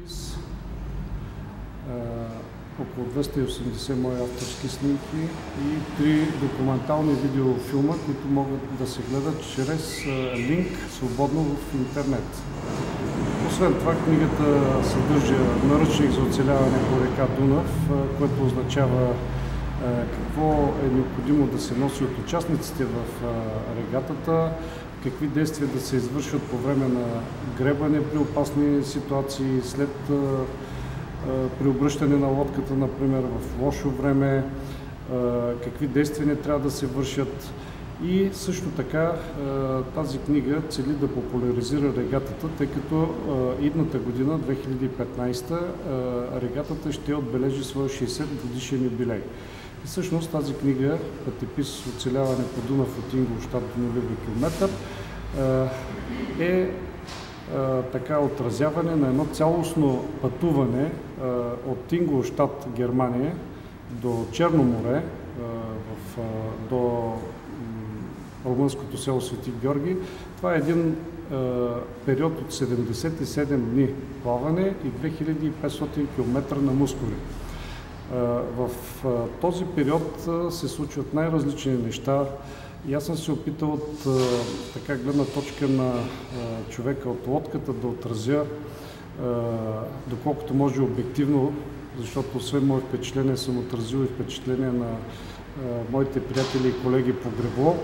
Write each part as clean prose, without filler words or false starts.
Из около 280 мои авторски снимки и 3 документални видеофилма, които могат да се гледат чрез линк свободно в интернет. Освен това, книгата съдържа наръчник за оцеляване по река Дунав, което означава какво е необходимо да се носи от участниците в регатата, какви действия да се извършват по време на гребане при опасни ситуации, след при обръщане на лодката, например, в лошо време, какви действия не трябва да се вършат. И също така тази книга цели да популяризира регатата, тъй като идната година, 2015, регатата ще отбележи своя 60 годишен юбилей. И всъщност тази книга, Пътепис оцеляване по Дунав от Инголщад до нулеви километър, е така отразяване на едно цялостно пътуване от Инголщад, Германия, до Черно море, до румънското село Свети Георги. Това е един период от 77 дни плаване и 2500 км на мускули. В този период се случват най-различни неща и аз съм се опитал от така гледна точка на човека от лодката да отразя доколкото може обективно, защото освен мои впечатления съм отразил и впечатления на моите приятели и колеги по гребло,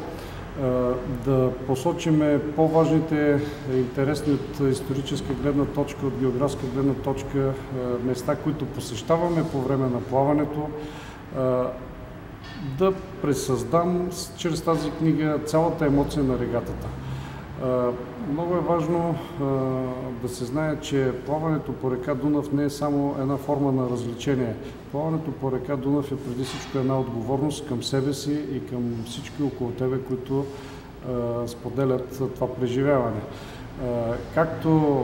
да посочиме по-важните, интересни от историческа гледна точка, от географска гледна точка, места, които посещаваме по време на плаването, да пресъздам чрез тази книга цялата емоция на регатата. Много е важно да се знае, че плаването по река Дунав не е само една форма на развлечение. Плаването по река Дунав е преди всичко една отговорност към себе си и към всички около тебе, които споделят това преживяване. Както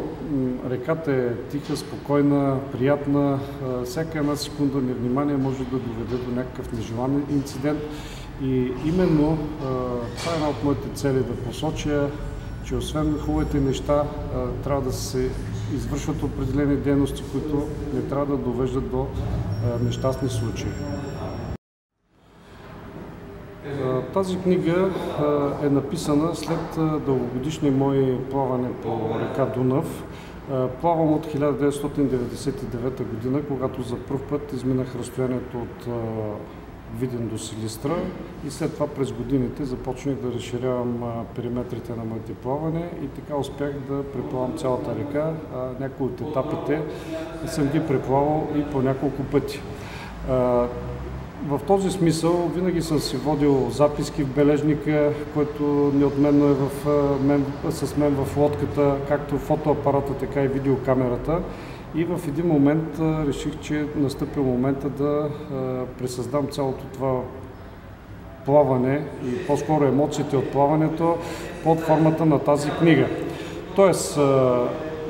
реката е тиха, спокойна, приятна, всяка една секунда невнимание може да доведе до някакъв нежелан инцидент. И именно това е една от моите цели да посоча, че освен хубавите неща, трябва да се извършват определени дейности, които не трябва да довеждат до нещастни случаи. Тази книга е написана след дългогодишни мои плаване по река Дунав. Плавам от 1999 година, когато за пръв път изминах разстоянието от Видин до Силистра и след това през годините започнах да разширявам периметрите на моите плаване и така успях да преплавам цялата река. Някои от етапите съм ги преплавал и по няколко пъти. В този смисъл винаги съм си водил записки в бележника, който неотменно е с мен в лодката, както фотоапарата, така и видеокамерата. И в един момент реших, че настъпил момента да пресъздам цялото това плаване и по-скоро емоциите от плаването под формата на тази книга. Тоест,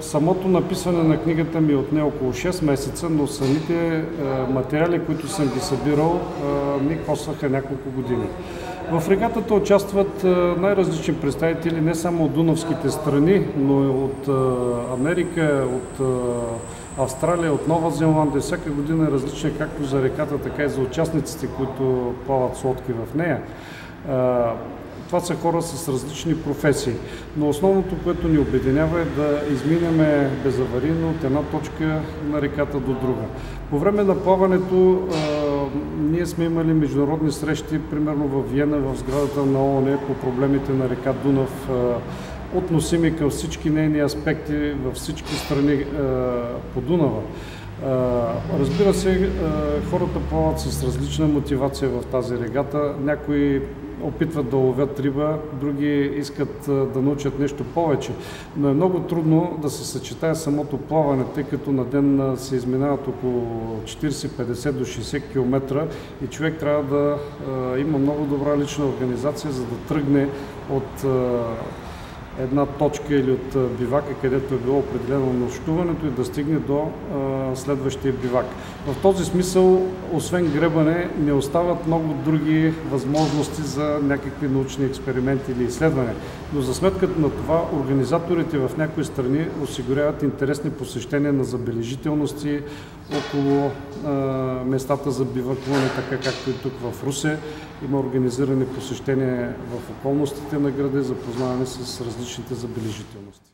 самото написване на книгата ми отне около 6 месеца, но самите материали, които съм ги събирал, ми костваха няколко години. В регатата участват най-различни представители, не само от дунавските страни, но и от Америка, от Австралия, от Нова Зеландия. Всяка година е различна както за реката, така и за участниците, които плават с лодки в нея. Това са хора с различни професии, но основното, което ни обединява е да изминем безаварийно от една точка на реката до друга. По време на плаването ние сме имали международни срещи, примерно в Виена, в сградата на ООН по проблемите на река Дунав, относими към всички нейни аспекти във всички страни по Дунава. Разбира се, хората плават с различна мотивация в тази регата. Някои опитват да ловят риба, други искат да научат нещо повече. Но е много трудно да се съчетае самото плаване, тъй като на ден се изминават около 40-50 до 60 км и човек трябва да има много добра лична организация, за да тръгне от една точка или от бивака, където е било определено нощуването и да стигне до следващия бивак. В този смисъл, освен гребане, не остават много други възможности за някакви научни експерименти или изследвания. Но за сметката на това, организаторите в някои страни осигуряват интересни посещения на забележителности около местата за бивакуване, така както и тук в Русе. Има организирани посещения в околностите на града и запознаване с различните забележителности.